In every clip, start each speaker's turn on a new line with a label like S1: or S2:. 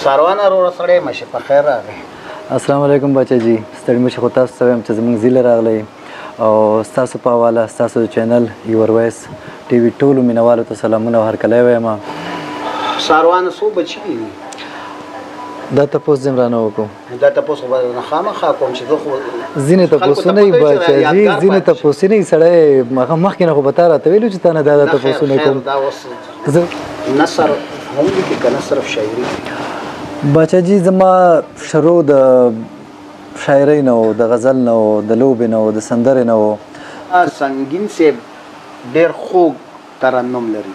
S1: ساروان وروره سړی مشه په خیر راغی.
S2: السلام علیکم بچا جی، ستړي مشه خو تاسو ته وایم چې زموږ زیله راغلی او ستاسو په حواله ستاسو د چینل یور وایس ټي وي ټولو مینوالو ته سلامونه او هرکلی وایم.
S1: ساروان څو بچي دي؟
S2: دا تپوس ځم رانه وکړو.
S1: دا تپوس خو به خامخا کوم چې زه خو
S2: ځینې تپوسونه یې بچا جي، ځینې تپوسونه یې سړی مخکې نه خو به تا راته ویلو چې تا نه دا تپوسونه کوم.
S1: دا اوس نثر هم لیکي که نه صرف شاعري؟
S2: بچا جي زما شروع د شاعرۍ نه و، د غزل نه و، د لوبې نه و، د سندرې نه و.
S1: سنګین صاحب ډېر خوږ ترنم لري.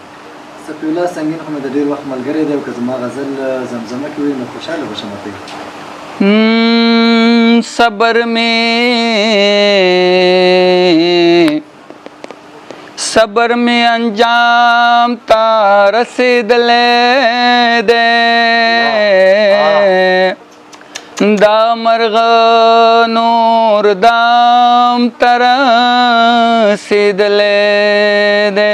S2: صفي الله سنګین خو مې د ډېر وخت ملګری دی او که زما غزل زمزمه کې وي نو خوشحاله به شم پرې.
S3: صبر में अंजाम تا रसीदले दे دا مرغ نور دام تر رسیدلے دے.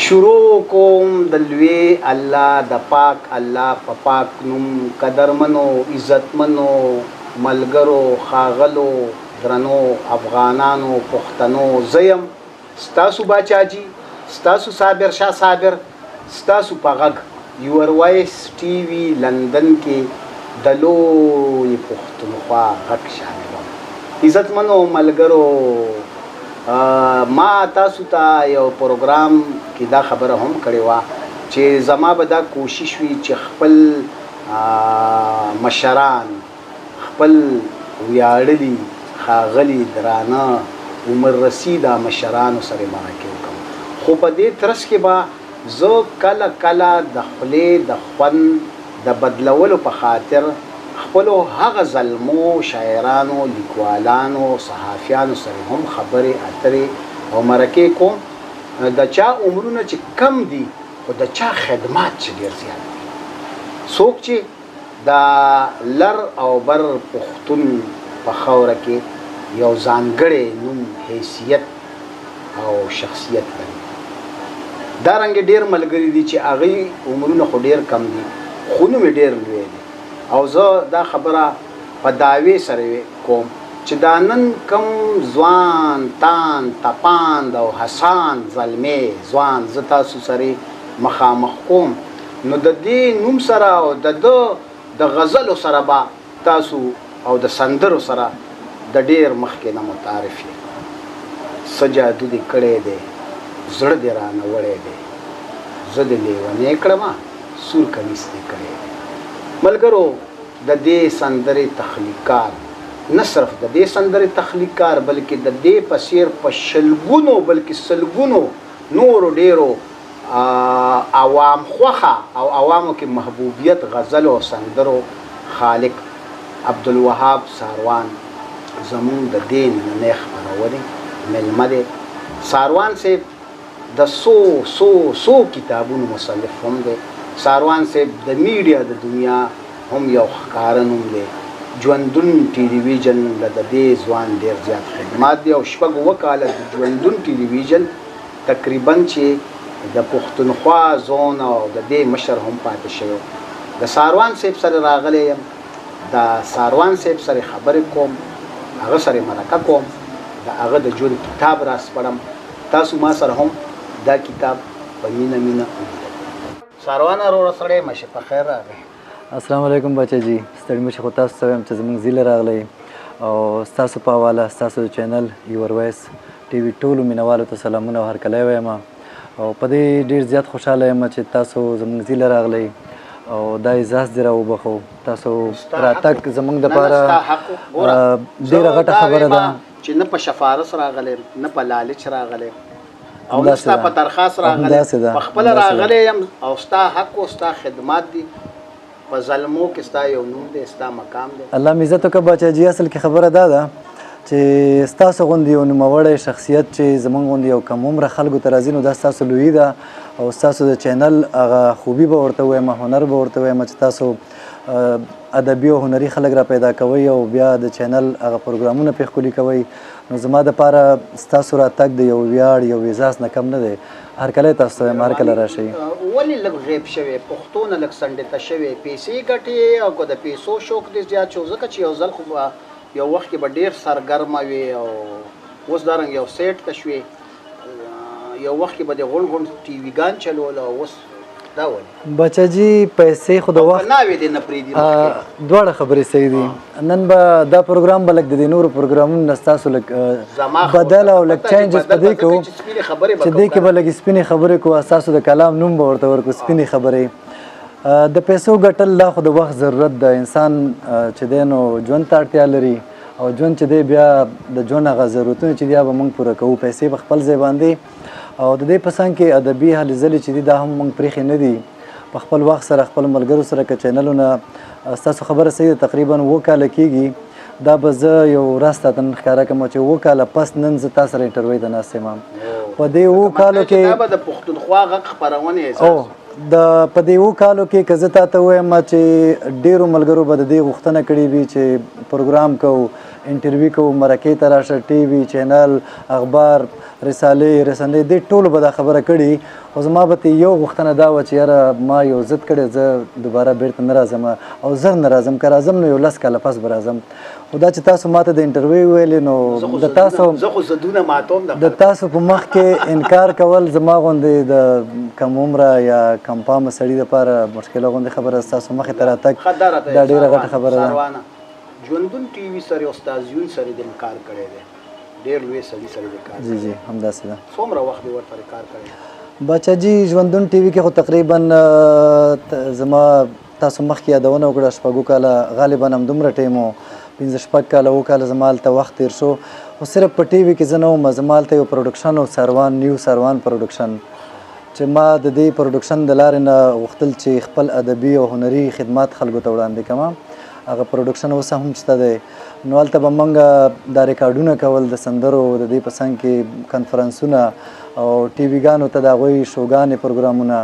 S1: شروع کوم د لوی الله د پاک الله په پاک نوم، قدرمنو عزتمنو ملګرو ښاغلو درنو افغانانو پښتنو، زه یم ستاسو باچا جي، ستاسو صابر شاه صابر، ستاسو په غږ یور وایس ټي وي لندن کې د لوی پښتونخوا غږ شامل وم. عزتمنو ملګرو، ما تاسو ته یو پروګرام کې دا خبره هم کړې وه چې زما به دا کوشش وي چې خپل مشران، خپل ویاړلي ښاغلي درانه عمر رسیده مشرانو سره مرکه وکړم. خو په دې ترڅ کې به زه کله کله د خولې د خوند د بدلولو په خاطر خپلو هغه ظلمو شاعرانو، لیکوالانو، صحافیانو سره هم خبرې اترې او مرکې کوم. د چا عمرونه چې کم دي خو د چا خدمات چې ډېر زیات دي. څوک چې د لر او بر پښتون په خاوره کې یو ځانګړی نوم، حیثیت او شخصیت لري. دارنګې ډېر ملګري دي چې هغوی عمرونه خو ډېر کم دي خو نوم یې ډېر لوی دی. او زه دا خبره په دعوې سره کوم چې دا نن کم ځوان تان تپاند او حسان زلمی ځوان زه تاسو سره مخامخ کوم، نو د دې نوم سره او د غزلو سره به تاسو او د سندرو سره د ډېر مخکې نه متعارف یې. څه جادو دې کړی دی، زړه دې رانه وړی دی، زه دې لیونی کړمه، سور کمیس دې کړی دی. ملګرو، د دې سندرې تخلیقکار نه صرف د دې سندرې تخلیقکار بلکې د دې په څېر په شلګونو بلکې سلګونو نورو ډېرو عوام خوښه او عوامو کې محبوبیت غزل او سندرو خالق عبدالوهاب ساروان زمون د دې نننۍ خپرونې مېلمه دی. ساروان صاحب د څو کتابونو مصنف هم دی. ساروان صاحب د میډیا د دنیا هم یو ښکاره نوم دی. ژوندون ټلویزیون د دې ځوان ډېر زیات خدمات دي او شپږ اووه کاله د ژوندون ټلویزیون تقریبا چې د پښتونخوا زون او د دې مشر هم پاتې شوی. د ساروان صاحب سره راغلی یم، د ساروان صاحب سره خبرې کوم، هغه سره مرکه کوم، د هغه د ژوند کتاب راسپړم. تاسو ما سره هم دا کتاب په مینه مینه ولیکئ. ساروان وروره سړی مشه په خیر راغی.
S2: السلام علیکم بچه جی، ستړي مشي خو تاسو ته وایم چې زموږ زیله راغلی او ستاسو په حواله ستاسو د چینل یور وایس ټي وي ټولو مینوالو ته سلامونه او هرکلی وایم او په دې ډېر زیات خوشحاله یم چې تاسو زموږ زیله راغلی او دا اجازه دې راوبخو. تاسو راتګ زموږ دپاره ډېره غټه خبره ده
S1: چې نه په شفارس راغلی نه په لالچ راغلی او نه ستا په درخواست راغلی، په خپله راغلی یم او ستا حق او ستا خدمات دي. په ظلمو کې ستا یو نوم دی، ستا مقام دی. الله
S2: مې عزت وکړه بچه جي. اصل کې خبره دا ده چې ستاسو غوندې یو نوموړی شخصیت چې زموږ غوندې یو کم عمره خلکو ته راځي نو دا ستاسو لویي ده او ستاسو د چینل هغه خوبي به ورته وایم، هنر به ورته وایم چې تاسو ادبي او هنري خلک را پیدا کوئ او بیا د چینل هغه پروګرامونه پې ښکلي کوئ. نو زما دپاره ستاسو راتګ د یو ویاړ یو اعزاز نه کم نه دی. هرکلی تاسو ته وایم هرکله راشئ.
S1: ولې لږ غیب شوی، پښتو نه لږ سنډېته شوی، پیسې ګټې او که د پیسو شوق دې زیات شو؟ ځکه چې یو ځل خو یو وخت کې به ډېر سرګرمه وې او اوس دارنګ یو سیټ ته شوې، یو وخت کې به دې غونډ غونډ ټي ویګان چلول او اوس دا ولې؟
S2: بچه جي پیسې خو د وخت
S1: ناوې دې نه پرېږدي.
S2: دواړه خبرې صحیح دي. نن به دا پروګرام به لږ د دې نورو پروګرامونو نه ستاسو لږ بدل او لږ چینجز په دې کوو چې دې کې به لږ سپینې خبرې کوو، ستاسو د کلام نوم به ورته ورکړو سپینې خبرې. د پیسو ګټل دا خو د وخت ضرورت ده. انسان چې دی نو ژوند ته اړتیا لري او ژوند چې دی بیا د ژوند هغه ضرورتونه چې دي به موږ پوره کوو. پیسې په خپل ځای باندې او د دې په څنګ کې ادبي هلې ځلې چې دي دا هم موږ پرېښې نه دي. په خپل وخت سره خپل ملګرو سره که چینلونه ستاسو خبره صحیح ده تقریبا 7 کاله کېږي. دا به زه یو راز تاته نن ښکاره کړم چې 7 کاله پس نن زه تا سره انټرویو ته ناست یم. په دې 7 کالو کې
S1: دا به د پښتونخوا غږ خپرونې احساس
S2: په دې 7 کالو کې که زه تا ته ووایم چې ډېرو ملګرو به د دې غوښتنه کړې وي چې پروګرام کوو، انټرویو کوو، مرکې ته راشه، ټي وي چینل، اخبار، رسنۍ دې ټولو به دا خبره کړې. خو زما به یو غوښتنه دا وه چې یاره ما یو ضد کړی، زه دوباره بیرته نه راځم او زر نه راځم، که راځم نو یو 10 کاله پس به راځم. خو دا چې تاسو ما ته د انټرویو ویلې نو د تاسو په مخ کې انکار کول زما غوندې د کم عمره یا کم پامه سړي دپاره مشکله غوندې خبره. ستاسو مخې ته راتګ دا ډېره غټه خبره ده.
S1: ژوندون ټي وي سره استاد یون سره دې کار کړی دی، ډېر لوی سړي سره دې کار
S2: جی جی همداسې ده.
S1: څومره وخت دې ورسره کار کړی؟
S2: بچه جي ژوندون ټي وي کې خو تقریبا زما تاسو مخکې یادونه وکړه 6 کاله غالبا همدومره ټایم و، 5-6 کاله 7 کاله زما هلته وخت تېر شو. خو صرف په ټي وي کې زه نه وم، زما هلته یو پروډکشن و ساروان نیو ساروان پروډکشن چې ما د دې پروډکشن د لارې نه غوښتل چې خپل ادبي او هنري خدمات خلکو ته وړاندې کړم. هغه پروډکشن اوس هم شته دی. نو هلته به موږ دا ریکارډونه کول د سندرو، د دې په څنګ کې کنفرانسونه او ټي ویګانو ته د هغوی شوګانې پروګرامونه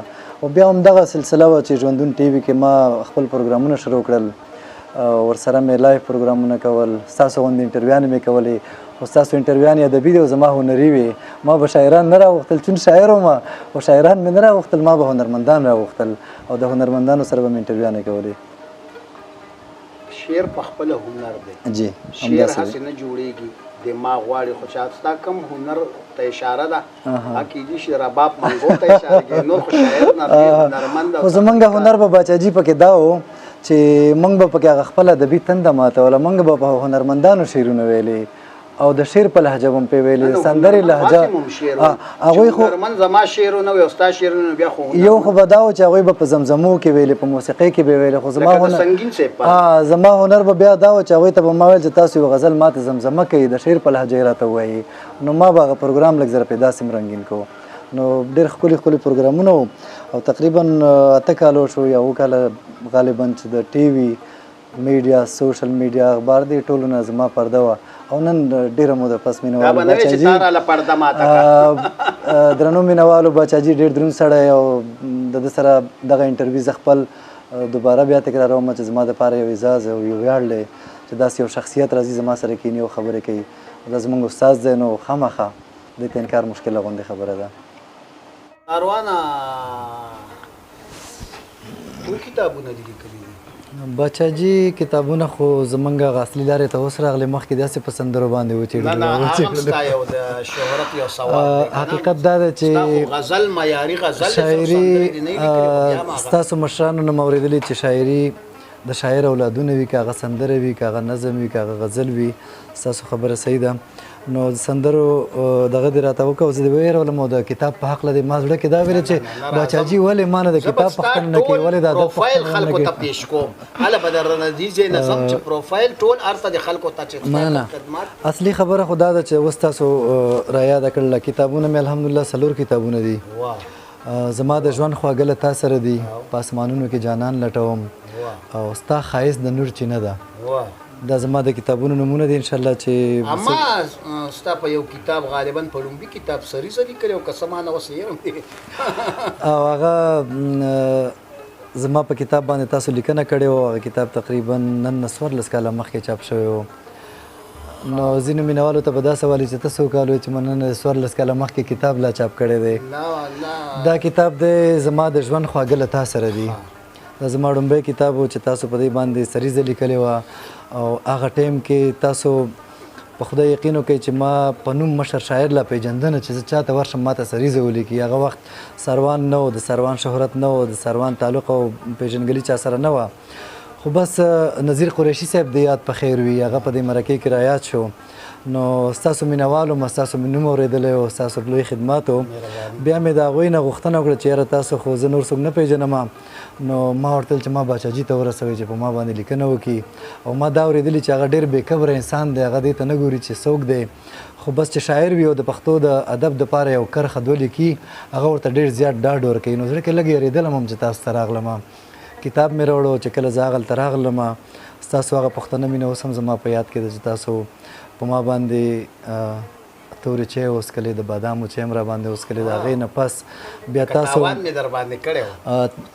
S2: او بیا همدغه سلسله وه چې ژوندون ټي وي کې ما خپل پروګرامونه شروع کړل. ورسره مې لایف پروګرامونه کول، ستاسو غوندې انټرویوانې مې کولې. خو ستاسو انټرویوانې ادبي دي او زما هنري وې. ما به شاعران نه راغوښتل چون شاعر وم، خو شاعران مې نه راغوښتل، ما به هنرمندان راغوښتل او د هنرمندانو سره به مې انټرویوانې کولې.
S1: شعر په خپله هنر دی.
S2: جی
S1: شعر هسې نه جوړېږي، دماغ غواړي. خو شاید ستا کم هنر ته اشاره ده، کېدای شي رباب منګو ته اشاره کوي، نور خو شاعر نه دی، هنرمند.
S2: خو زمونږ هنر به باچا جي پکې دا و چې موږ به پکې هغه خپله ادبي تنده ماتوله. موږ به په هنرمندانو شعرونه ویلې او د شعر په لهجه به هم پې ویلې، سندرې لهجه. هغوی خو
S1: زما شعرونه وي او ستا شعرونه بیا خو
S2: یو خو به دا و چې هغوی به په زمزمو کې ویلې، په موسیقۍ کې به ویلې. خو زما هنر به بیا دا و چې هغوی ته به ما ویل چې تاسو یو غزل ماته زمزمه کوي، د شعر په لهجه یې راته ووایي. نو ما به هغه پروګرام لږ زره پې داسې هم رنګین کوو. نو ډېر ښکلي ښکلي پروګرامونه وو او تقریبا 8 کالو شو یا 7 کاله غالبا چې د ټي وي میډیا، سوشل میډیا، اخبار دې ټولو نه زما پرده وه. او نن ډېره موده پس مینهوالو باچاجي، درنو مینهوالو، باچاجي ډېر دروند سړی او د ده سره دغه انټرویو زه خپل دوباره بیا تکراروم چې زما دپاره یو اعزاز او یو ویاړ دی چې داسې یو شخصیت راځي زما سره کښېني او خبرې کوي. دا زموږ استاد دی نو خامخا دې ته انکار مشکله غوندې خبره ده.
S1: اروانه کوم کتابونه دي لیکلي دي؟
S2: بچا جي کتابونه خو زمونږ هغه اصلي لارې ته اوس راغلې، مخکې داسې په سندرو باندې
S1: نه نه هغه هم ستا یو د شهرت یو سوال دی.
S2: حقیقت دا ده چې
S1: ستا خو غزل معیاري غزل
S2: شاعري ستاسو مشرانو نه مې اورېدلي چې شاعري د شاعر اولادونه وي، که هغه سندره وي، که هغه نظم وي، که هغه غزل وي. ستاسو خبره صحیح ده. نو د سندرو دغه دې راته وکړه او زه دې وویرولم او د کتاب په هکله دې ما زړه کې دا ویل چې باچاجي ولې ما نه د کتاب پوښتنه نه کوي، ولې د ادب
S1: پروفایل خلکو ته پیش کوم. هله به درنه دي چې نظم چې پروفایل ټول هر څه د خلکو ته چې خدمات.
S2: اصلي خبره خو دا ده چې اوس تاسو رایاده کړله کتابونه مې الحمدلله 4 کتابونه دي. زما د ژوند خواږه له تا سره دي، په اسمانونو کې جانان لټوم او ستا ښایست د نور چینه ده. دا زما د کتابونو نمونه دي انشاءالله چې
S1: اما ستا په یو کتاب غالبا په لومبي کتاب سری سری کړی او قسمانه اوس یې
S2: او هغه زما په کتاب باندې تاسو لیکنه کړې وه. هغه کتاب تقریبا نن 14 کاله مخکې چاپ شوی و. نو ځینو مینوالو ته به دا سوال چې ته څو کال وایې چې ما نن 14 کاله مخکې کتاب لا چاپ کړی دی. دا کتاب دی زما د ژوند خواږه له تا سره دي. دا زما ډومبی کتاب و چې تاسو په دې باندې سریزه لیکلې وه او هغه ټایم کې تاسو په خدای یقین وکړئ چې ما په نوم مشر شاعر لا پیژندنه چې زه چاته ورشم ماته سریزه ولیکي. هغه وخت سروان نه و، د سروان شهرت نه و، د سروان تعلق او پیژندګلي چا سره نه وه. خو بس نظیر قریشي صاحب د یاد په خیر وي، هغه په دې مرکې کې رایاد شو. نو ستاسو مینوالو ما ستاسو نوم اورېدلی او ستاسو لوی خدمات و. بیا مې د هغوی نه غوښتنه وکړه چې یاره تاسو خو زه نور څوک نه پیژنم. نو ما ورته ویل چې ما باچاجي ته ورسوئ چې په ما باندې لیکنه وکړي. او ما دا اورېدلي چې هغه ډېر بېکبره انسان دی، هغه دې ته نه ګوري چې څوک دی، خو بس چې شاعر وي او د پښتو د ادب دپاره یو کرښه ولیکي هغه ورته ډېر زیات ډاډ ورکوي. نو زړه کې لږ یېرېدلم هم چې تاسو ته راغلم. کتاب مې راوړو چې کله زه هغلته راغلم ستاسو هغه پښتنه مینه اوس هم زما په یاد کې ده چې تاسو په ما باندې تورې چای وڅکلې، د بادامو چای هم را باندې وڅکلې. د هغې نه پس بیا تاسو
S1: تاوان مې در باندې کړی و.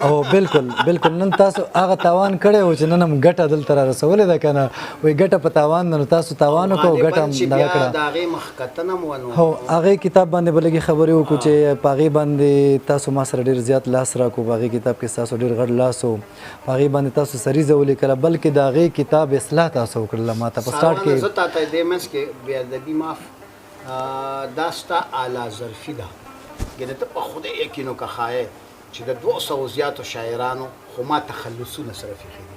S2: او بالکل بالکل نن تاسو هغه تاوان کړی و چې نن هم ګټه دلته را رسولې ده که نه. وایي ګټه په تاوان ده، نو تاسو تاوان وکړو ګټه هم دغه کړه.
S1: د هغې مخکتنه م ونو
S2: هو هغې کتاب باندې به لږې خبرې وکړو چې په هغې باندې تاسو ما سره ډېر زیات لاس راکړو. په هغې کتاب کې ستاسو ډېر غټ لاس و. په هغې باندې تاسو سریزه ولیکله، بلکې د هغې کتاب اصلاح تاسو وکړله. ما ته په سټارټ کې
S1: زه تا ته دې منځ کې بې ادبي معاف دا ستا اعلی ظرفي ده. یعنې ته په خدای یقین وکړه ښایې چې د 200 زیاتو شاعرانو خو ما تخلصونه سره فیښي دي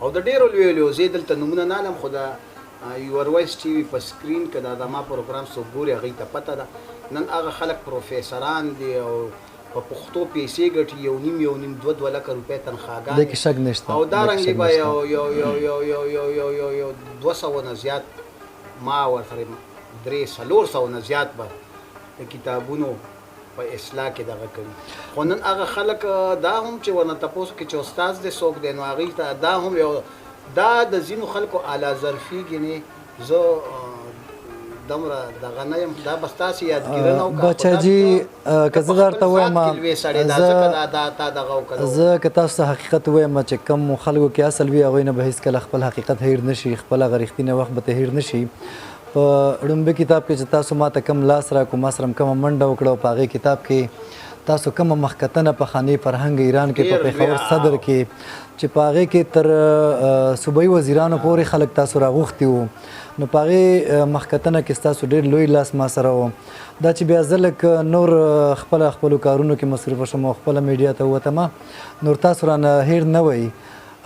S1: او د ډېرو لویو لویو زه دلته نومونه نه علم، خو د یور وایس ټي وي په سکرین کې دا د ما پروګرام څوک ګوري هغوی ته پته ده. نن هغه خلک پروفیسران دي او په پښتو پیسې ګټي، 1.5 لکه روپۍ تنخواګانې.
S2: دې کې شک نشته.
S1: او دارنګې به یو 200 نه زیات ما ورسره 300-400 نه زیات به د کتابونو په اصلاح کې دغه کړي. خو نن هغه خلک دا هم چې ورنه تپوس کې چې استاد دې څوک دی، نو هغوی ته دا هم یو دا د ځینو خلکو اعلی ظرفي ګینې زه دومره دغه نه یم. دا به ستاسې یادګیرنه وکړه
S2: باچاجي که زه درته وایم زه که تاسو ته حقیقت ووایم چې کوم خلکو کې اصل وي هغوی نه به هېڅکله خپل حقیقت هیر نه شي، خپل هغه رښتینی وخت به ته هیر نه شي. په ړومبي کتاب کې چې تاسو ما ته کم لاس راکړو، ما سره هم کومه منډه وکړه او په هغې کتاب کې تاسو کومه مخکتنه په خانې فرهنګ ایران کې په پېښور صدر کې چې په هغې کې تر صوبایي وزیرانو پورې خلک تاسو راغوښتي وو. نو په هغې مخکتنه کې ستاسو ډېر لوی لاس ما سره و. دا چې بیا زه لږ نور خپلو کارونو کې مصروفه شوم او خپله میډیا ته ووتم، نور تاسو رانه هیر نه وئ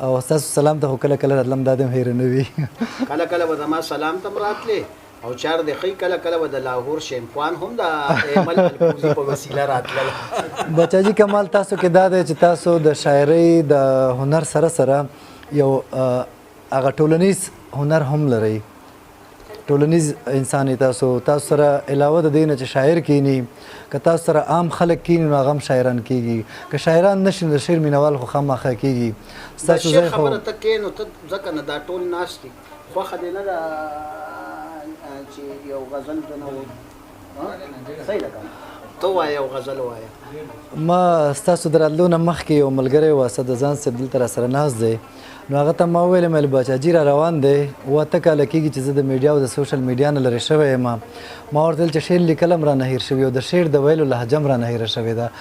S2: او ستاسو سلام ته خو کله کله راتلم، دا دې هم هیره نه وي.
S1: کله کله به زما سلام ته م راتلې او چار د ښې کله کله به د لاهور شیمپوان هم د ایمل الکوزي په وسیله راتلل.
S2: بچاجي کمال تاسو کې دا دی چې تاسو د شاعرۍ د هنر سره سره یو هغه ټولنیز هنر هم لرئ، ټولنیز انسان تاسو سره علاوه د دې نه چې شاعر کینی، که تاسو سره عام خلک کینی نو هغه هم شاعران کیږي، که شاعران نشي د شعر مینوال خو خامخا کیږي.
S1: ستاسو ځای خو خبره ته کې نو ته ځکه نه دا ټول ناست دي، خوښه دې نه ده چې یو غزل دنه صحیح ده ته وایه او غزل وایه.
S2: ما ستاسو د راتلو نه مخکې یو ملګری و اسد ځان صاحب دلته راسره ناست دی نو هغه ته ما وویل مې باچاجي را روان دی 8 کاله کېږي چې زه د میډیا او د سوشل میډیا نه لرې شوی یم ما ورته ویل چې شعر لیکل هم رانه هېر شوي او د شعر د ویلو لهجه هم رانه هېره شوې ده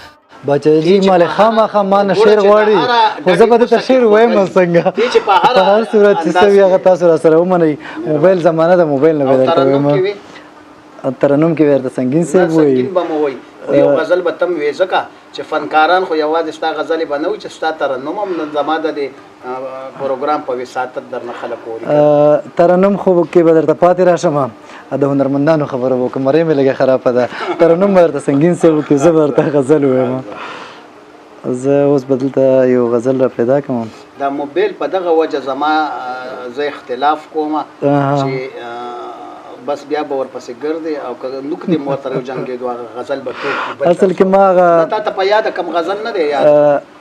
S2: باچاجي مالې خامخا ما نه شعر غواړي خو زه به درته شعر وایم څنګه په هر صورت چې څه وي هغه تاسو راسره ومنئ موبایل زمانه ده موبایل نه به درته وایم ترنم کې ورته سنګین صاحب وایي
S1: سنګین به مو وایي یو غزل به تم وې ځکه چې فنکاران خو یوازې ستا غزلې به نه وي چې ستا ترنم هم نن زما د پروګرام په وساطت درنه خلک اوري
S2: ترنم خو کې به درته پاتې راشم د هنرمندانو خبره به وکړم مرۍ مې لږه خرابه ده ترنم به درته سنګین صاحب کې زه به درته غزل ووایم زه اوس به دلته یو غزل را پیدا کړم
S1: دا موبایل په دغه وجه زما زه اختلاف کوم چې بس بیا به ورپسې ګرځې او که نوک دې مو سره وجنګېدو هغه غزل به ټوک
S2: اصل کې ما
S1: تا ته په یاده کم غزل نه دی یاد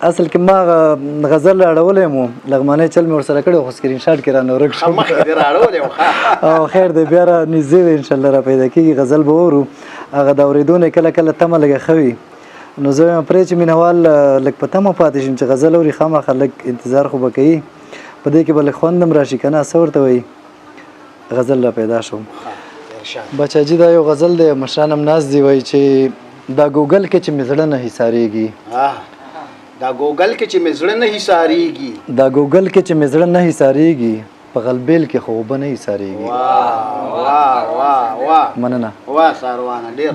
S2: اصل کې ما غزل اړولی مو لغمانی چل مې ورسره کړی خو سکرین شاټ کې رانه ورک شو
S1: مخکې دې راړولی و
S2: او خیر دی بیا را نږدې دی انشاءالله را پیدا کېږي غزل به اورو هغه د اورېدو نه کله کله تمه لږه ښه وي نو زه وایم پرې چې مینهوال لږ په تمه پاتې شم چې غزل اوري خامخا لږ انتظار خو به کوي په دې کې به لږ خوند هم راشي که نه څه ورته وایي غزل را پیدا شوم بچاجي دا یو غزل دی مشران هم ناست دی وایي چې دا ګوګل کې چې مې زړه نه حصارېږي
S1: دا ګوګل کې چې مې زړه نه حصارېږي
S2: دا ګوګل کې چې مې زړه نه حصارېږي په غلبیل کې خو اوبه نه حصارېږي مننه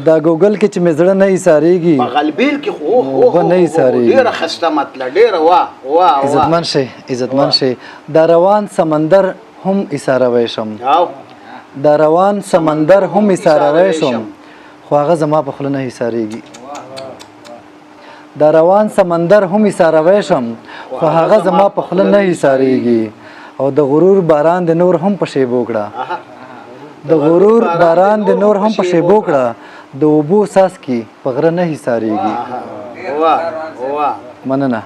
S2: دا ګوګل کې چې مې زړه نه حصارېږي
S1: په غلبیل کې خو
S2: اوبه نه حصارېږي
S1: ډېره ښایسته مطلب ډېره
S2: عزتمن شئ دا روان سمندر هم حصاروی شم دا روان سمندر هم حصاروی شم خو هغه زما په خوله نه حصارېږي دا روان سمندر هم حصاروی شم خو هغه زما په خوله نه حصارېږي او د غرور باران د نور هم په شیبو کړه د غرور باران د نور هم په شیبو کړه د اوبو ساس کې په غره نه حصاریږي مننه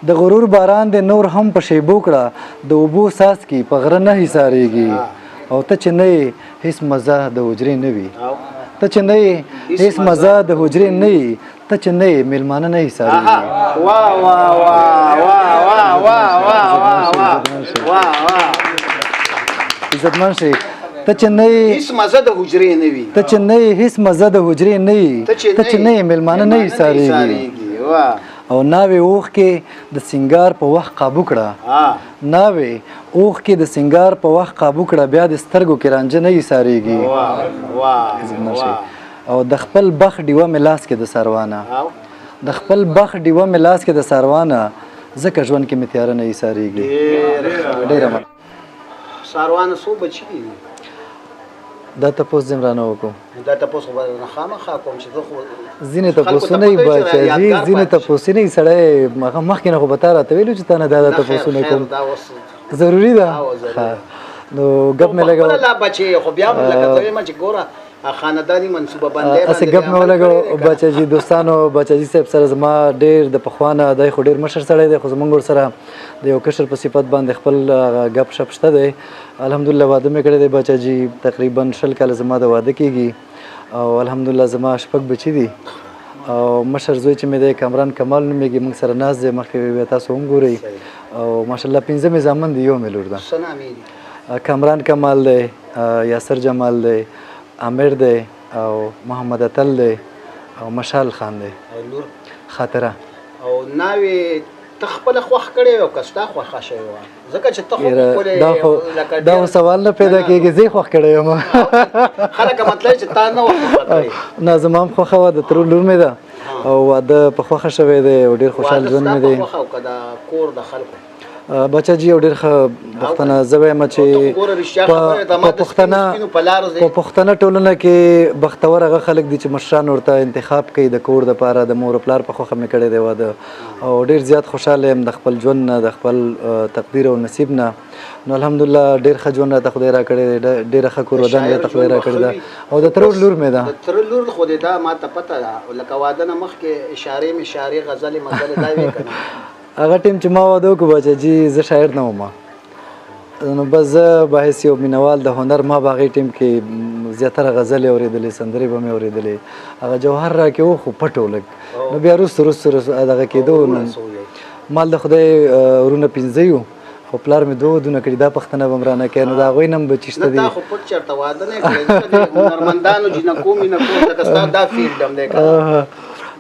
S2: د غرور باران د نور هم په شیبو کړه د اوبو ساس کې په غره نه حصاریږي او ته چې نه هیڅ مزه د حجرې نه وي ته چې نه هیڅ مزه د حجرې نه وي ته چې نه میلمانه نه حصاریږي
S1: واه واه واه واه واه واه واه واه
S2: عزتمن شي ته چې نه
S1: هیڅ مزه د حجرې نه وي
S2: ته چې نه هیڅ مزه د حجرې نه وي ته چې نه میلمانه نه حصاریږي او ناوې اوښ کې د سنگار په وخت قابو کړه ناوې اوښ کې د سنگار په وخت قابو کړه بیا د سترګو کې رانجه نه حصاریږي او د خپل بخ ډیوه مې لاس کې د ساروانه د خپل بخ ډیوه مې لاس کې د ساروانه ځکه ژوند کې مې تیاره نه حصاریږي ډېره
S1: ساروانه څو بچي دي
S2: دا تپوس زم رانه وکړو
S1: دا تپوس خو خامخا کوم چې زه خو
S2: ځینې تپوسونه یې باچاجي ځینې تپوسونه یې سړی مخکې نه خو به تا راته ویلو چې تا نه دا تپوسونه کوم ضروري ده نو ګپ مې لګاو
S1: خپله لا بچې خو بیا هم لکه ته وایم چې ګوره خانداني منصوبه بندۍ
S2: اسې ګپ مې ولګاو باچاجي دوستانو باچاجي صاحب سره زما ډېر د پخوانه دی خو ډېر مشر سړی دی خو زموږ ورسره د یو کشر په صفت باندې خپل ګپ شپ شته دی الحمدلله واده مې کړی دی باچاجي تقریبا 20 کاله زما د واده کېږي او الحمدلله زما شپږ بچي دي او مشر زوی چې مې دی کامران کمال نومېږي موږ سره ناست دی مخکې بیا تاسو هم ګورئ او ماشاءالله 15 مې زامن دي یو مې لور ده کامران کمال دی یاسر جمال دی عامر دی او محمد اتل دی او مشال خان دی خاطره
S1: او ناوې ته خپله خوښ کړې او که ستا خوښه شوې وه ځکه چې ته
S2: دا خو سوال نه پیدا کېږي زه یې خوښ کړی یم
S1: خلک مطلب چې تا نه وه خوښه کړې
S2: نه زما هم خوښه وه د ترور لور مې ده او واده په خوښه شوی دی او ډېر خوشحال ژوند مې دی
S1: او که د کور د خلکو
S2: بچاجي یو ډېر ښه پښتنه زه وایم چې په پښتنه ټولنه کې بختور هغه خلک دي چې مشران ورته انتخاب کوي د کور دپاره د مور پلار په خوښه مې کړی دی واده او ډېر زیات خوشحاله یم د خپل ژوند نه د خپل تقدیر او نصیب نه نو الحمدلله ډېر ښه ژوند راته خدای راکړی دی ډېره ښه کور ودان راته خدای راکړې ده او د ترور لور مې ده
S1: د ترور لور خو دې دا ما ته پته ده لکه واده نه مخکې اشارې مشارې غزلې مزلې دا وې که نه
S2: هغه ټیم چې ما واده وکړو باچاجي زه شاعر نه وم نو بس زه باعث یو مینوال د هنر ما به هغې ټیم کې زیاتره غزلې اورېدلې سندرې به مې اورېدلې هغه جوهر را کې و خو پټ و لږ نو بیا وروسته دغه کېدو نو مال د خدای ورونه پنځه یو خو پلار مې دوه ودونه کړي دا پښتنه به م رانه کوي نو د هغوی نه م به چې شته دي
S1: دا خو پټ چېرته واده نه کړی د هنرمندانو جینکو مینکو لکه ستا دا فیلډ هم دی که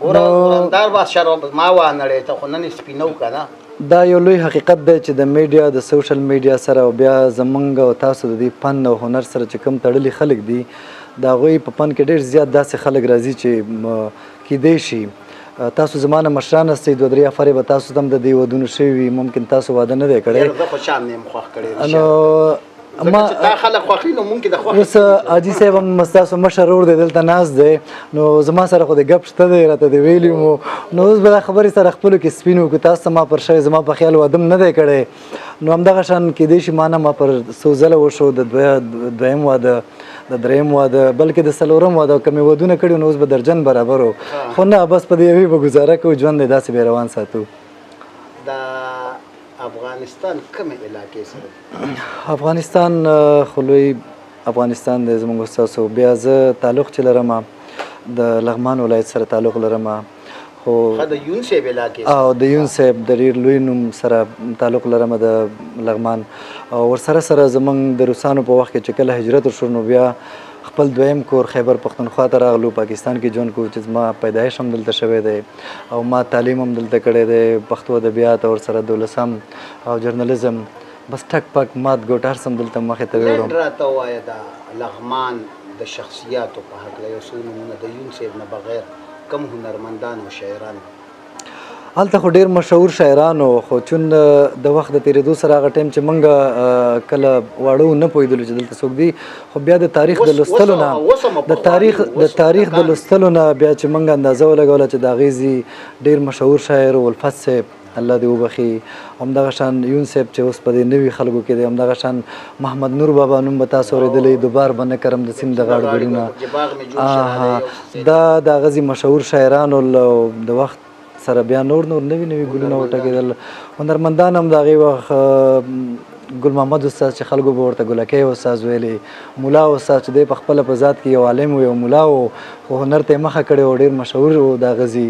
S1: ورندار به شراب ما وانړی ته خو نن سپینو که نه
S2: دا یو لوی حقیقت دی چې د میډیا د سوشل میډیا سره او بیا زمونږ او تاسو د دې فن او هنر سره چې کوم تړلي خلک دي د هغوی په فن کې ډېر زیات داسې خلک راځي چې کیدی شي تاسو زما نه مشران هستئ دوه درې افرې به تاسو ته هم د دې ودونه شوي وي ممکن تاسو واده نه دی کړی
S1: زه خوشحال نه یم خوښ کړی
S2: نو
S1: ځکه چې دا خلک خوښوي نو مونږ کې د خوښۍ
S2: اوس حاجي صاحب هم ستاسو مشر ورور دی دلته ناست دی نو زما سره خو د ګپ شته دی راته د ویلي مو نو اوس به دا خبرې سره خپلو کې سپین وکړو تاسو ته ما پر شوی زما په خیال واده نه دی کړی نو همدغه شان کیدای شي ما نه ما پر څو ځله وشو د دویم واده د دریم واده بلکې د څلورم واده که مې ودونه کړي نو اوس به درجن برابر و خو نه بس په دې یوې به ګزاره کوو ژوند دی داسې به روان ساتو
S1: د افغانستان کومې علاقې سره
S2: افغانستان خو لوی افغانستان دی زموږ ستاسو بیا زه تعلق چې لرم د لغمان ولایت سره تعلق لرم خو
S1: د یون صاحب علاقې
S2: او د یون صاحب د ډېر لوی نوم سره تعلق لرم د لغمان او ورسره سره زموږ د روسانو په وخت کې چې کله هجرت وشو نو بیا خپل دویم کور خیبر پښتونخوا ته راغلو پاکستان کې ژوند کوو چې زما پیدایش هم دلته شوی دی او ما تعلیم هم دلته کړی دی پښتو ادبیات او ورسره دولسم او جرنالیزم بس ټک پک مات ګوټ هر څه هم دلته مخې ته ویړم
S1: راته ووایه د لغمان د شخصیاتو په هکله یو څو نومونه د یون صاحب نه بغیر کم هنرمندان او شاعران
S2: هلته خو ډېر مشهور شاعران وو خو چون د وخت د تېرېدو سره هغه ټایم چې موږ کله واړه نه پوهېدلو چې دلته څوک دي خو بیا د تاریخ د لوستلو نه د تاریخ د لوستلو نه بیا چې موږ اندازه ولګوله چې د هغې ډېر مشهور شاعر الفت صاحب الله دې وبخي همدغه شان یون صاحب چې اوس په دې نوي خلکو کې دی همدغه شان محمد نور بابا نوم به تاسو اورېدلی دوبار به نه کرم د سیند د غاړو ګلونه دا د هغه ځي مشهور شاعرانو د وخت سره بیا نور نوي ګلونه وټکېدل هنرمندان هم د هغې وخت ګل محمد استاد چې خلکو به ورته ګلکۍ استاد ویلې ملا استاد چې دی په خپله په ذات کې یو عالم و یو ملا و خو هنر ته یې مخه کړې و ډېر مشهور و د هغه ځي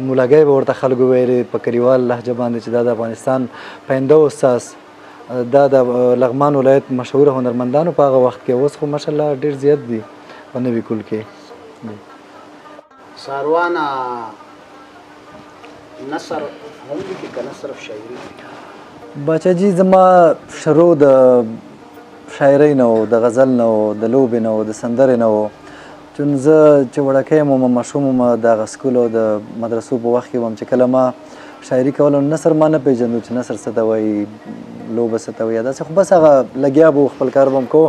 S2: مولاګی به ورته خلکو ویلې په کلیوال لهجه باندې چې دا د افغانستان پاینده استاد دا د لغمان ولایت مشهوره هنرمندانو په هغه وخت کې اوس خو ماشاءالله ډېر زیات دي په نوي کول کې
S1: ساروانه نثر هم لیکي که نه صرف شاعري
S2: باچا جي زما شروع د شاعرۍ نه و د غزل نه و د لوبې نه و د سندرې نه و چون زه چې وړکی یم او ماشوم وم د هغه سکول او د مدرسو په وخت کې وم چې کله ما شاعري کوله نثر ما نه پېژندو چې نثر څه ته وایي لوبه څه ته وایي داسې خو بس هغه لګیا به خپل کار به م کوو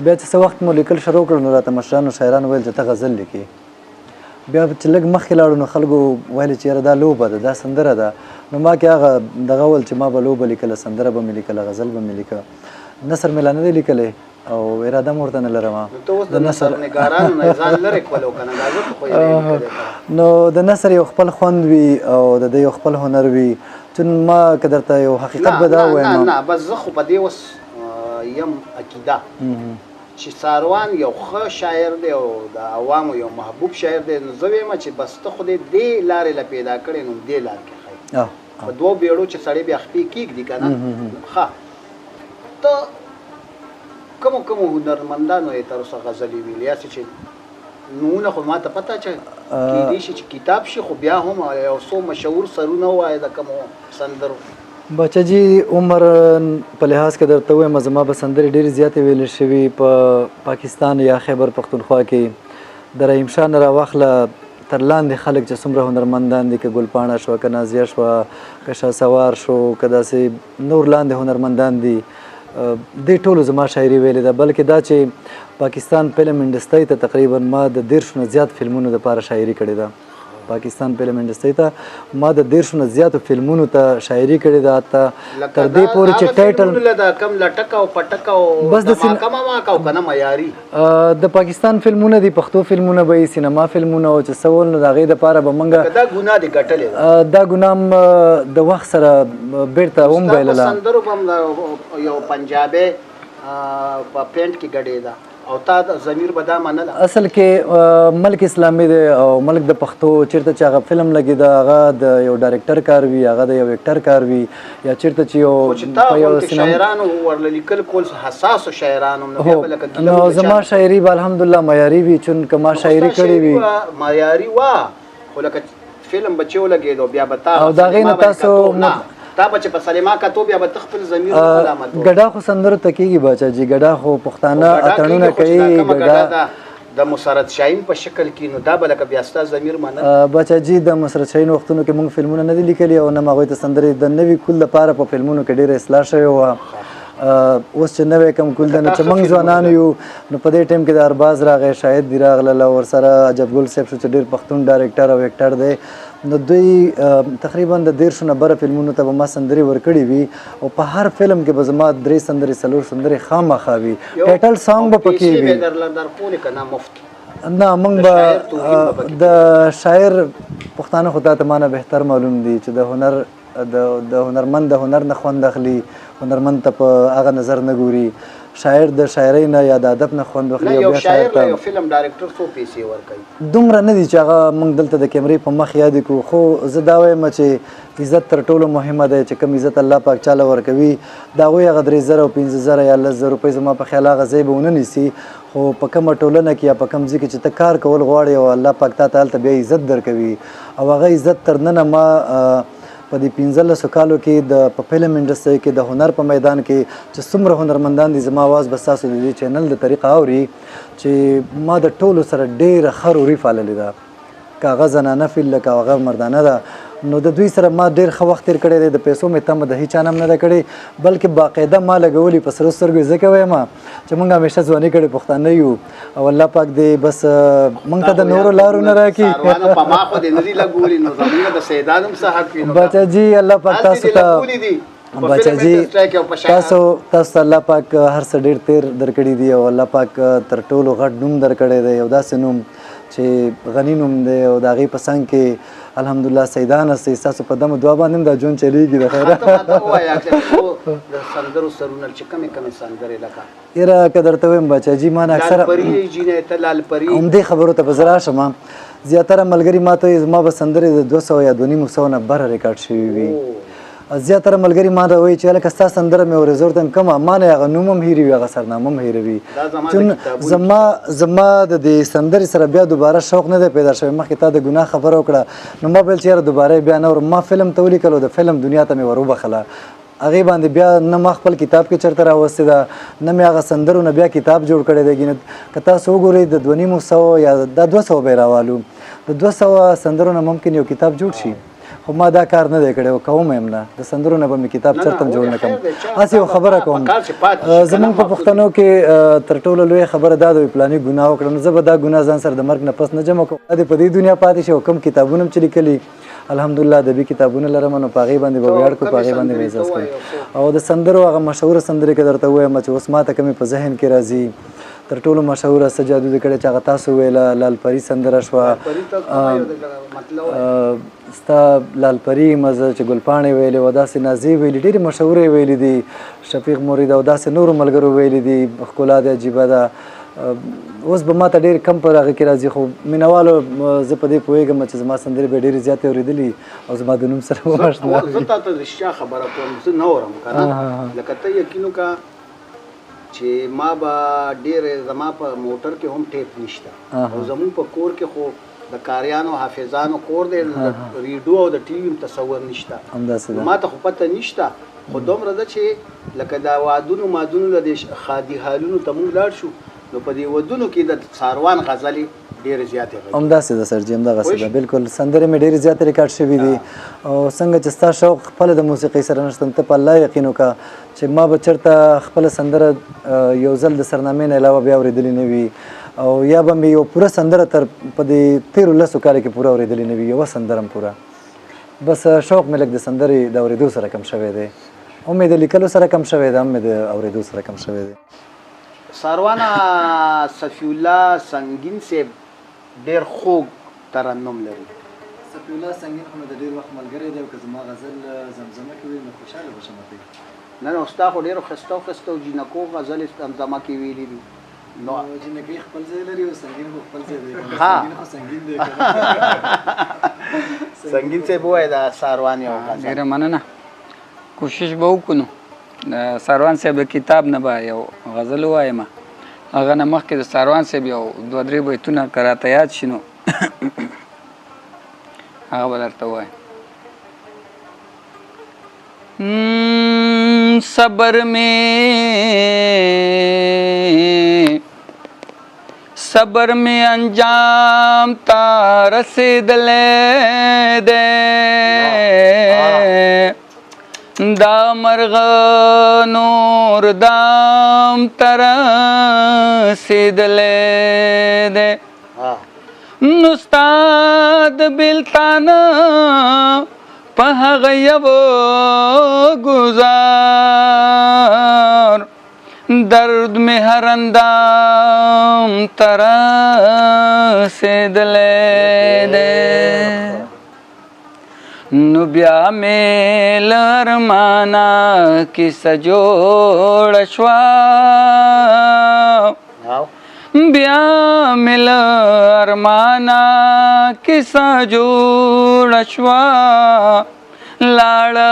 S2: بیا چې څه وخت مو لیکل شروع کړل نو راته مشرانو شاعرانو ویل چې ته غزل لیکې بیا چې لږ مخکې لاړو نو خلکو ویل چې یاره دا لوبه ده دا سندره ده نو ما کې هغه دغه ول چې ما به لوبه لیکله سندره به مې لیکله غزل به مې لیکه نثر مې لا نه دی لیکلی او اراده مې ورته نه لرم
S1: د نثر نګارانو نه ځان لرې کول او که نه دا زه خو یې
S2: نو د نثر یو خپل خوند وي او د ده یو خپل هنر وي چون ما که درته یو حقیقت به دا ووایم
S1: نه بس زه خو په دې اوس یم عقیده چې ساروان یو ښه شاعر دی او د عوامو یو محبوب شاعر دی نو زه وایم چې بس ته خو دې لارې له پیدا کړې نو دې لار کې ښایي په دوو بیړو چې سړی بیا خپې کېږدي که نه ښه ته کومو هنرمندانو یې تر اوسه غزلې ویلې یاسې چې نومونه خو ما ته پته چې کېدای شي چې کتاب شي خو بیا هم یو څو مشهور سرونه ووایه د کومو سندرو
S2: بچه جي عمر په لحاظ کې درته ووایم زما به سندرې ډېرې زیاتې ویلې شوي په پاکستان یا خیبر پښتونخوا کې د رحیم شاه نه راواخله تر لاندې خلک چې څومره هنرمندان دي که ګلپاڼه شوه که نازیه شوه که شهسوار شو که داسې نور لاندې هنرمندان دي دې ټولو زما شاعري ویلې ده بلکې دا چې پاکستان فلم انډسټرۍ ته تقریبا ما د 10 نه زیات فلمونو دپاره شاعري کړې ده پاکستان فلم انډسټري ته ما د 10 نه زیاتو فلمونو ته شاعري کړې ده حتی تر دې پورې چې ټایټل
S1: دا کم لټک او پټک او
S2: بس د
S1: کما ما کو کنه معیاري
S2: د پاکستان فلمونه دي پښتو فلمونه به سینما فلمونه او چې سوال نه دغه د پاره به منګه
S1: دا ګناه دي ګټلې
S2: دا ګنام د وخت سره بیرته هم ویلله
S1: سندرو بم یو پنجابي په پینټ کې ګډې ده او تا د ضمیر به دا منله
S2: اصل کې ملک اسلامي دی او ملک د پښتو چیرته چې هغه فلم لګي دا هغه د یو ډایرکټر کار وي هغه د یو اکټر کار وي یا چیرته چې یو
S1: شاعرانو ورلیکل کول حساس شاعرانو
S2: نو زما شاعري به الحمدلله معیاري وي چون که ما شاعري کړې وي
S1: معیاري وا خو لکه فلم بچو لګېدو بیا به تا
S2: او دا غي نه تاسو
S1: تا بچ په سلیما کا تو بیا به تخپل ضمیر علامت
S2: ګډا خو سندرو تکیږي بچا جی ګډا خو پښتانه اتړونه کوي ګډا
S1: د مسرت شاهین په شکل کې نو دا بلکه بیا ستا ضمیر منل
S2: بچا جی د مسرت شاهین وختونو کې موږ فلمونه نه دي لیکلي او نه ماغوي ته سندري د نوي کل لپاره په فلمونو کې ډیره اصلاح شوی و اوس چې نوې کم کول د نه چې موږ ځوانان یو نو په دې ټیم کې د ارباز راغی شاید دی راغله ور سره عجب ګل صاحب چې ډیر پښتون ډایرکټر او اکټر دی نو دوی تقریبا د 10 نه بره فلمونو ته به ما سندري ورکړي وي او په هر فلم کې به زما 3 سندري څلور سندري خامخا وي ټایټل سانګ به پکې وي نه موږ به د شاعر پښتانه خدای ته مانه بهتر معلوم دي چې د هنر د هنرمند د هنر نه خوند اخلي هنرمند ته په هغه نظر نه ګوري شاعر د شاعرۍ نه یا د ادب نه خوند واخلي
S1: یو شاعر له یو فلم ډایرکټر څو پیسې ورکوي
S2: دومره نه دي چې هغه موږ دلته د کیمرې په مخ یاد کړو خو زه دا وایم چې عزت تر ټولو مهمه ده چې کوم عزت الله پاک چاله ورکوي د هغوی هغه 3000 او 15000 یا 10000 روپۍ زما په خیال هغه ځای به ونه نیسي خو په کومه ټولنه کې یا په کوم ځای کې چې ته کار کول غواړې او الله پاک تا ته هلته بیا عزت درکوي او هغه عزت تر ننه ما په دې 15 کالو کې په فلم انډسټري کې د هنر په میدان کې چې څومره هنرمندان دي زما आवाज بس تاسو د دې چینل د طریقه اوري چې ما د ټولو سره ډېره ښه روحي فاللې ده که هغه زنانه فیل که هغه مردانه ده نو د دوی سره ما ډېر ښه وخت تېر کړی دی د پیسو مې تمه د هیچا نه هم نه ده کړې بلکې باقاعده ما لګولي په سرو سترګو ځکه وایم چې موږ همیشه ځواني کړې پښتانه یو او الله پاک دې بس موږ ته د نورو لارو نه راکړي بچا جي الله پاک تاسو ته بچا جي تاسو الله پاک هر څه ډېر تیر درکړي دي او الله پاک تر ټولو غټ نوم درکړی دی یو داسې نوم چې غني نوم دی او د هغې په څنګ کې الحمدلله سیدان هستئ ستاسو په دم دعا باندې هم دا ژوند چلیږي د خیره یاره که درته وایم بچا جي ما نه اکثره همدې خبرو ته به زه راشم زیاتره ملګري ما ته زما به سندرې د 200 یا 250 نه بره ریکارډ شوي وي زیاتره ملګري ما ته وایي چې هلکه ستا سندره مې اورې زه ورته وایم کومه ما نه هغه نوم هم هېروي هغه سرنامه هم هېروي چون زما د دې سندرې سره بیا دوباره شوق نه دی پیدا شوی مخکې تا د ګناه خبره وکړه نو ما ویل چې یاره دوباره بیا نه ورم ما فلم ته ولیکل او د فلم دنیا ته مې ور وبخله هغې باندې بیا نه ما خپل کتاب کې چېرته راوستې ده نه مې هغه سندرو نه بیا کتاب جوړ کړی دی که تاسو وګورئ د 2500 یا دا 200 به یې راوالو د 200 سندرو نه ممکن یو کتاب جوړ شي خو ما دا کار نه دی کړی او کوم هم نه د سندرو نه به مې کتاب چېرته هم جوړ نه کړم هسې یو خبره کوم زموږ په پښتنو کې تر ټولو لویه خبره دا ده پلاني ګناه وکړه نو زه به دا ګناه ځان سره د مرګ نه پس نه جمع کوم دا دې په دې دنیا پاتې شي او کوم کتابونه هم چې لیکلي الحمدلله ادبي کتابونه لرم نو په هغې باندې به ویاړ کړو په هغې باندې به عزت کوو او د سندرو هغه مشهوره سندرې که درته ووایم چې اوس ما ته کومې په ذهن کې راځي تر ټولو مشهوره څه جادو دې کړی چې هغه تاسو ویله لال پري سندره شوه ستا لال پري مزه چې ګلپاڼې ویلې وه داسې نازې ویلې ډېرې مشهورې ویلې دي شفیق مرید او داسې نورو ملګرو ویلې دي ښکلا د عجیبه ده اوس به ما ته ډېر کم پر هغه کې راځي خو مینهوالو زه په دې پوهېږم چې زما سندرې به ډېرې زیاتې اورېدلي او زما د نوم سره به اشنا
S1: زه تا ته رښتیا خبره کوم زه نه اورم که نه لکه ته یقین وکړه چې ما به ډېر زما په موټر کې هم ټیپ نشته او زموږ په کور کې خو د کاریانو حافظانو کور دی ریډیو او د ټي وي تصور نشته ما ته خو پته نشته خو دومره ده چې لکه دا وادونو مادونو له دې خادي حالونو ته مونږ لاړ شو نو په دې ودونو کې د څاروان غزلې ډېرې زیاتې غږېږي
S2: همداسې ده سر جي همدغسې ده بلکل سندرې مې ډېرې زیاتې ریکارډ شوي دي او څنګه چې ستا شوق خپله د موسیقۍ سره نشته ته په الله یقین وکړه چې ما به چېرته خپله سندره یو ځل د سرنامې نه علاوه بیا اورېدلې نه وي او یا به مې یو پوره سندره تر په دې 13 کالو کې پوره اورېدلې نه وي یوه سندره هم پوره بس شوق مې لږ د سندرې د اورېدو سره کم شوی دی هم مې د لیکلو سره کم شوی دی هم مې د اورېدو سره کم شوی دی
S1: ساروانه صفی الله سنگین صاحب ډېر خوږ ترنم لري
S2: صفی الله سنگین خو مې د ډېر وخت ملګری دی او که زما غزل زمزمه کوي نو خوشحاله به شم پرې
S1: نه نو ستا خو ډېرو ښایسته ښایسته جینکو غزل زمزمه کې ویلي دي نو
S2: جنکۍ خپل ځای لري او سنگین خو خپل ځای دی
S1: ها.
S2: سنگین خو سنگین دی
S1: سنگین صاحب ووایه د ساروان یو غزل
S3: ډېره مننه کوشش به وکړو نو د ساروان صاحب د کتاب نه به یو غزل ووایم هغه نه مخکې د ساروان صاحب یو 2-3 بیتونه که راته یاد شي نو هغه به درته ووایم صبر में अंजाम تا رسیدلې ده دا مرغ نور دام تر رسیدلې ده نستاد بلتانا په هغه یو گزار درد میں ہر اندام ترسیدلې ده نو بیا مې لرمانا کیسه جوړه شوه بیا مې لرمانا کیسه جوړه شوه لاړه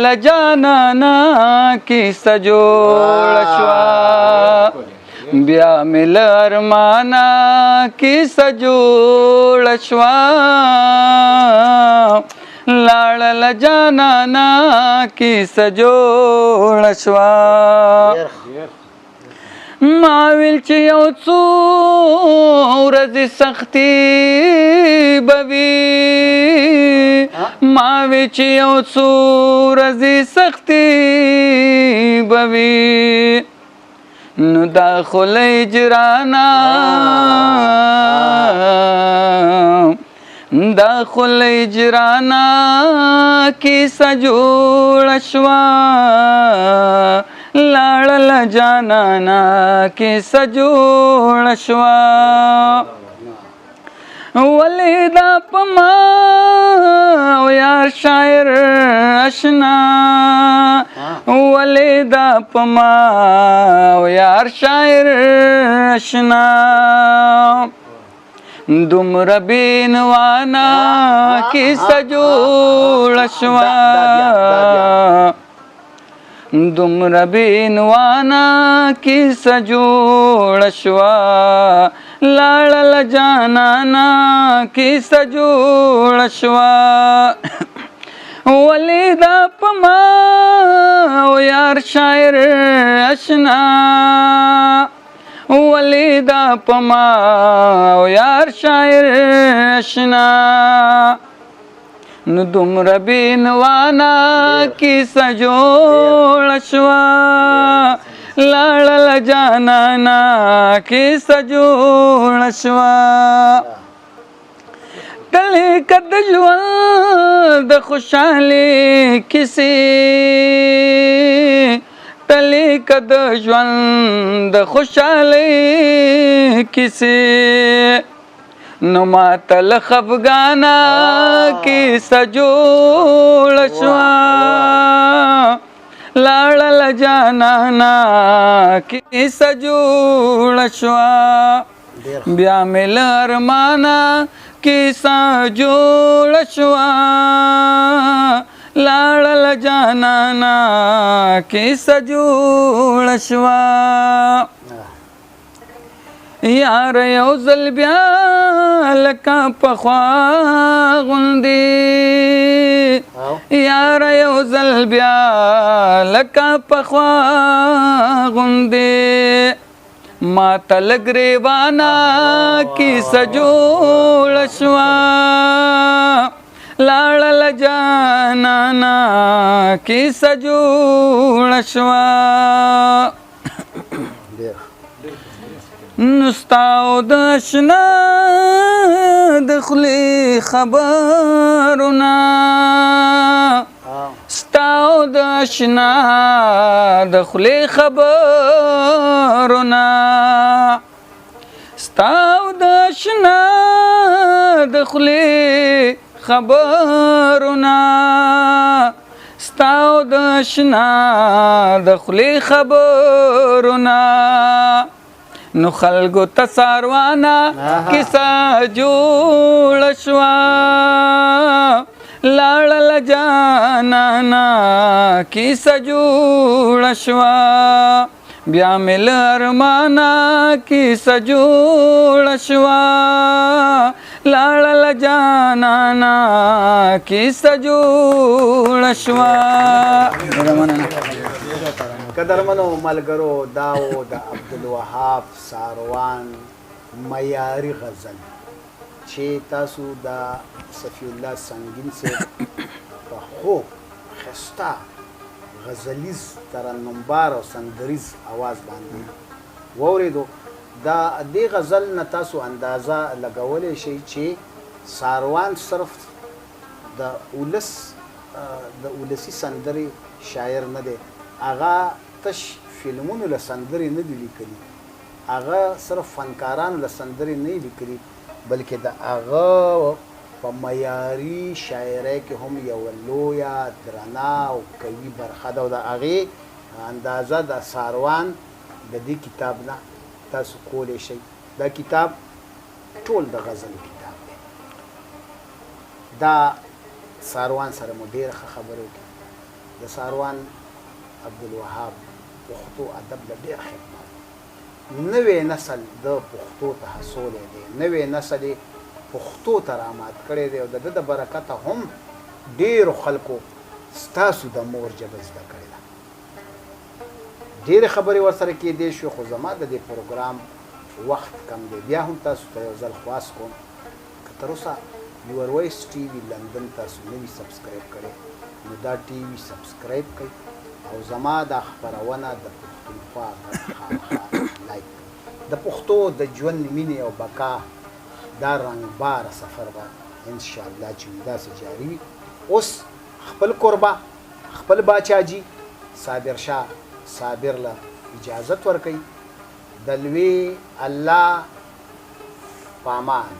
S3: لجانانا کیسه جوړه شوه بیا مې لرمانا کیسه جوړه شوه لاړه لجانانا کیسه جوړه شوه ما ویل چې یو څو ورځې سختي به وي ما ویل چې یو څو ورځې سختي به وي نو دا خو له هجرانه دا خو له هجرانه کیسه جوړه شوه لاړه لجانانا کیسه جوړه شوه ولې دا په ما او یار شاعر اشنا ولې دا په ما او یار شاعر اشنا دومره بینوانا کیسه جوړه شوه دومره بینوانا کیسه جوړه شوه لاړه لجانانا کیسه جوړه شوه ولې دا په ما او یار شاعر اشنا ولې دا په ما او یار شاعر اشنا نو دومره بینوانا کیسه جوړه شوه لاړه لجانانا کیسه جوړه شوه تلې که د ژوند د خوشحالۍ کیسې تلې که د ژوند د خوشحالۍ کیسې نو ماته له خفګانه کیسه جوړه شوه لاړه لجانانا کیسه جوړه شوه بیا مې له ارمانه کیسه جوړه شوه لاړه لجانانا کیسه جوړه شوه یار یو ځل بیا لکه پخوا غوندې یار یو ځل بیا لکه پخوا غوندې ماته له ګریوانه کیسه جوړه شوه لاړه لجانانا کیسه جوړه شوه نستا او د اشنا د خولې خبرونه ستا او د اشنا د خولې خبرونه ستا او د اشنا د خولې خبرونه ستا او د اشنا د خولې خبرونه نو خلکو ته ساروانه کیسه جوړه شوه لاړله جانانه کیسه جوړه شوه بیا مې له ارمانه کیسه جوړه شوه لاړله جانانه کیسه جوړه شوه
S1: قدرمنو ملګرو دا و د عبدالوهاب ساروان معیاري غزل چې تاسو د صفی الله سنگین صاحب په خوب ښایسته غزلیز ترنمبار او سندریز اواز باندې واورېدو دا دې غزل نه تاسو اندازه لګولی شئ چې ساروان صرف د ولسي سندرې شاعر نه دی هغه تش فلمونو له سندرې نه دي لیکلي هغه صرف فنکارانو له سندرې نه دي لیکلي بلکې د هغه په معیاري شاعرۍ کې هم یوه لویه درنه او قوي برخه ده او د هغې اندازه د ساروان د دې کتاب نه تاسو کولی شئ دا کتاب ټول د غزلو کتاب دی دا ساروان سره مو ډېره ښه خبرې وکړي د ساروان عبدالوهاب پښتو ادب له ډېر خدمت نوی نسل د پښتو ته هڅولی دی نوی نسل یې پښتو ته رامات کړی دی او د ده د برکته هم ډېرو خلکو ستاسو د مور ژبه زده کړې ده ډېرې خبرې ورسره کېدی شو خو زما د دې پروګرام وخت کم دی بیا هم تاسو ته یو ځل خواست کوم که تر اوسه یور وایس ټي وي لندن تاسو نه وي سبسکرایب کړی نو دا ټي وي سبسکرایب کړئ او زما دا خپرونه د پښتونخوا خامخا لایک د پښتو د ژوند مینې او بقا دا رنګباره سفر به انشاءالله چې داسې جاري وي اوس خپل کوربه خپل باچاجي صابر شاه صابر له اجازت ورکوي د لوی الله پامان